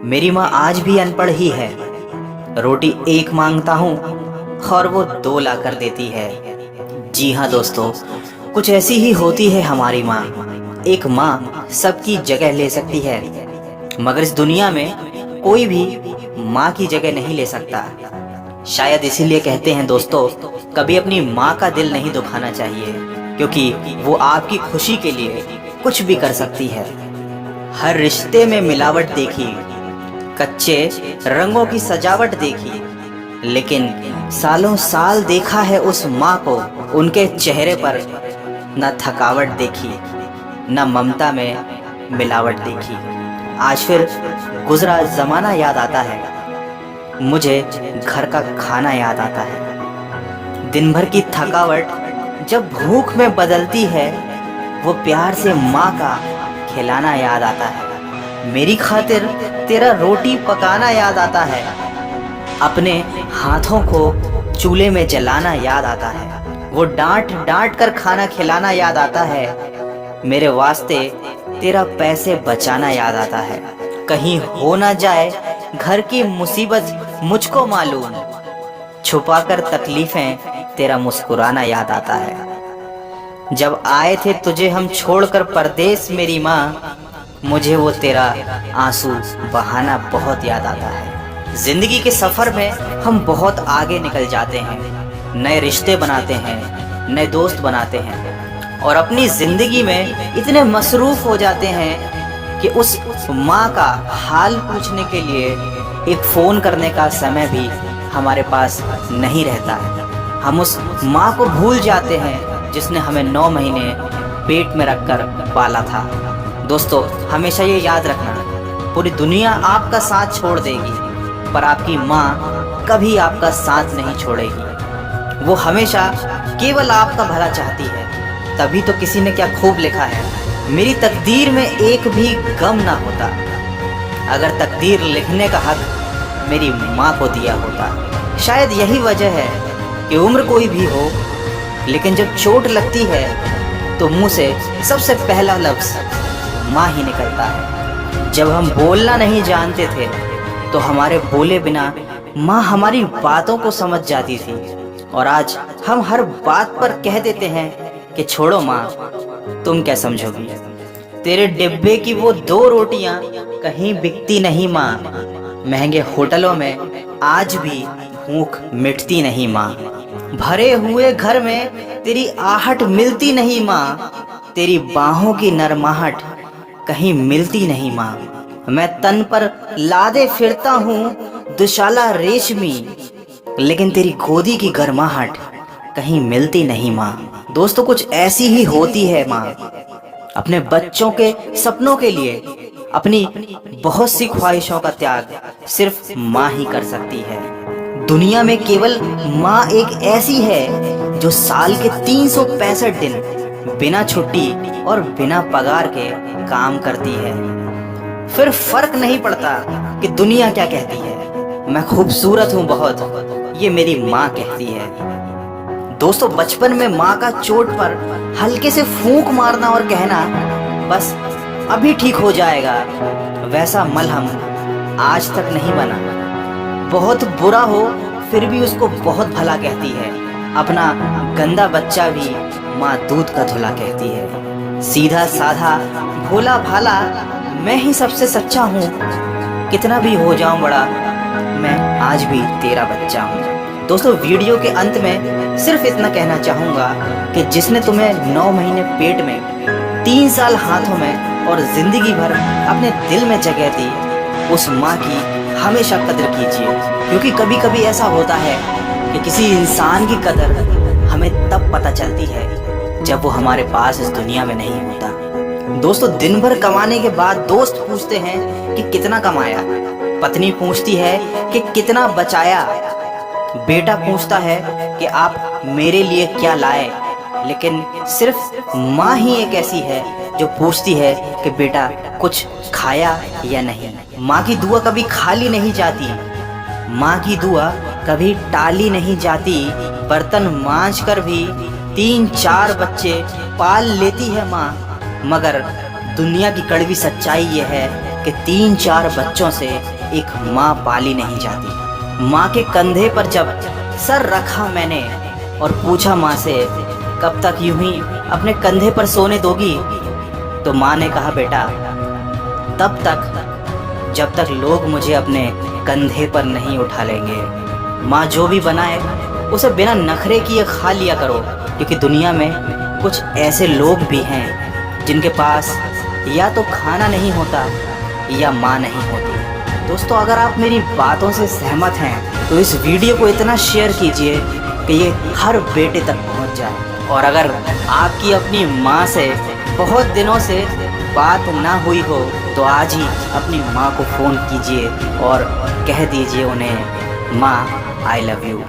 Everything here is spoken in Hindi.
मेरी माँ आज भी अनपढ़ ही है। रोटी एक मांगता हूँ और वो दो ला कर देती है। जी हाँ दोस्तों, कुछ ऐसी ही होती है हमारी माँ। एक माँ सबकी जगह ले सकती है, मगर इस दुनिया में कोई भी माँ की जगह नहीं ले सकता। शायद इसीलिए कहते हैं दोस्तों, कभी अपनी माँ का दिल नहीं दुखाना चाहिए, क्योंकि वो आपकी खुशी के लिए कुछ भी कर सकती है। हर रिश्ते में मिलावट देखी, कच्चे रंगों की सजावट देखी, लेकिन सालों साल देखा है उस माँ को, उनके चेहरे पर न थकावट देखी, न ममता में मिलावट देखी। आज फिर गुजरा जमाना याद आता है, मुझे घर का खाना याद आता है। दिन भर की थकावट जब भूख में बदलती है, वो प्यार से माँ का खिलाना याद आता है। मेरी खातिर तेरा रोटी पकाना याद आता है, अपने हाथों को चूल्हे में जलाना याद आता है। वो डांट डांट कर खाना खिलाना याद आता है, मेरे वास्ते तेरा पैसे बचाना याद आता है। कहीं हो ना जाए घर की मुसीबत मुझको मालूम, छुपाकर तकलीफें तेरा मुस्कुराना याद आता है। जब आए थे तुझे हम छोड़कर परदेस मेरी माँ, मुझे वो तेरा आंसू बहाना बहुत याद आता है। जिंदगी के सफर में हम बहुत आगे निकल जाते हैं, नए रिश्ते बनाते हैं, नए दोस्त बनाते हैं, और अपनी जिंदगी में इतने मसरूफ हो जाते हैं कि उस माँ का हाल पूछने के लिए एक फ़ोन करने का समय भी हमारे पास नहीं रहता है। हम उस माँ को भूल जाते हैं जिसने हमें 9 महीने पेट में रखकर पाला था। दोस्तों, हमेशा ये याद रखना, पूरी दुनिया आपका साथ छोड़ देगी, पर आपकी माँ कभी आपका साथ नहीं छोड़ेगी। वो हमेशा केवल आपका भला चाहती है। तभी तो किसी ने क्या खूब लिखा है, मेरी तकदीर में एक भी गम ना होता, अगर तकदीर लिखने का हक मेरी माँ को दिया होता। शायद यही वजह है कि उम्र कोई भी हो, लेकिन जब चोट लगती है तो मुंह से सबसे पहला लफ्ज़ माँ ही निकलता है। जब हम बोलना नहीं जानते थे तो हमारे बोले बिना माँ हमारी बातों को समझ जाती थी, और आज हम हर बात पर कह देते हैं कि छोड़ो माँ, तुम क्या समझोगी। तेरे डिब्बे की वो 2 रोटियां कहीं बिकती नहीं माँ, महंगे होटलों में आज भी भूख मिटती नहीं माँ। भरे हुए घर में तेरी आहट मिलती नहीं माँ, तेरी बाहों की नरमाहट कहीं मिलती नहीं माँ। मैं तन पर लादे फिरता हूँ दुशाला रेशमी, लेकिन तेरी गोदी की गर्माहट कहीं मिलती नहीं माँ। दोस्तों, कुछ ऐसी ही होती है माँ। अपने बच्चों के सपनों के लिए अपनी बहुत सी ख्वाहिशों का त्याग सिर्फ माँ ही कर सकती है। दुनिया में केवल माँ एक ऐसी है जो साल के 365 दिन बिना छुट्टी और बिना पगार के काम करती है। फिर फर्क नहीं पड़ता कि दुनिया क्या कहती है, मैं खूबसूरत हूँ बहुत, ये मेरी माँ कहती है। दोस्तों, बचपन में माँ का चोट पर हल्के से फूंक मारना और कहना बस अभी ठीक हो जाएगा, वैसा मलहम आज तक नहीं बना। बहुत बुरा हो फिर भी उसको बहुत भला कहती है। अपना गंदा बच्चा भी माँ दूध का धुला कहती है। सीधा साधा भोला भाला मैं ही सबसे सच्चा हूँ, कितना भी हो जाऊं बड़ा, मैं आज भी तेरा बच्चा हूँ। दोस्तों, वीडियो के अंत में सिर्फ इतना कहना चाहूँगा कि जिसने तुम्हें 9 महीने पेट में, 3 साल हाथों में और ज़िंदगी भर अपने दिल में जगह दी, उस माँ की हमेशा कदर कीजिए, क्योंकि कभी कभी ऐसा होता है कि किसी इंसान की कदर हमें तब पता चलती है जब वो हमारे पास इस दुनिया में नहीं होता। दोस्तों, दिन भर कमाने के बाद दोस्त पूछते हैं कि कितना कमाया, पत्नी पूछती है कि कितना बचाया, बेटा पूछता है कि आप मेरे लिए क्या लाए, लेकिन सिर्फ माँ ही एक ऐसी है जो पूछती है कि बेटा कुछ खाया या नहीं। माँ की दुआ कभी खाली नहीं जाती, माँ की दुआ कभी टाली नहीं जाती। बर्तन मांज कर भी 3-4 बच्चे पाल लेती है माँ, मगर दुनिया की कड़वी सच्चाई ये है कि 3-4 बच्चों से एक माँ पाली नहीं जाती। माँ के कंधे पर जब सर रखा मैंने और पूछा माँ से कब तक यूं ही अपने कंधे पर सोने दोगी, तो माँ ने कहा बेटा तब तक जब तक लोग मुझे अपने कंधे पर नहीं उठा लेंगे। माँ जो भी बनाए उसे बिना नखरे किए खा लिया करो, क्योंकि दुनिया में कुछ ऐसे लोग भी हैं जिनके पास या तो खाना नहीं होता या माँ नहीं होती। दोस्तों अगर आप मेरी बातों से सहमत हैं तो इस वीडियो को इतना शेयर कीजिए कि ये हर बेटे तक पहुंच जाए। और अगर आपकी अपनी माँ से बहुत दिनों से बात ना हुई हो तो आज ही अपनी माँ को फ़ोन कीजिए और कह दीजिए उन्हें माँ आई लव यू।